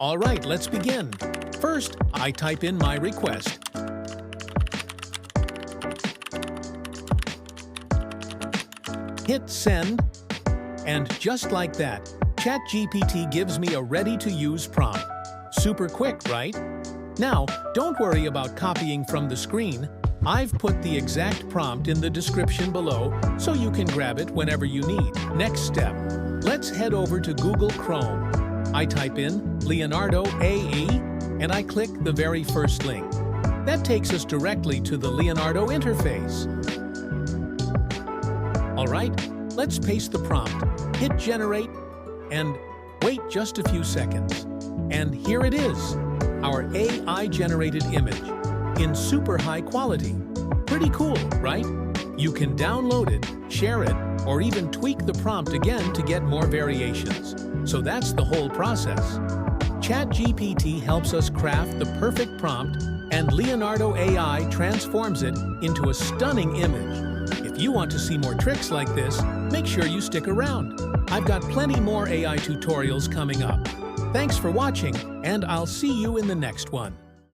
All right, let's begin. First, I type in my request. Hit send, and just like that, ChatGPT gives me a ready-to-use prompt. Super quick, right? Now, don't worry about copying from the screen. I've put the exact prompt in the description below, so you can grab it whenever you need. Next step, let's head over to Google Chrome. I type in Leonardo AE, and I click the very first link. That takes us directly to the Leonardo interface. All right, let's paste the prompt, hit generate, and wait just a few seconds. And here it is, our AI-generated image in super high quality. Pretty cool, right? You can download it, share it, or even tweak the prompt again to get more variations. So that's the whole process. ChatGPT helps us craft the perfect prompt, and Leonardo AI transforms it into a stunning image. If you want to see more tricks like this, make sure you stick around. I've got plenty more AI tutorials coming up. Thanks for watching, and I'll see you in the next one.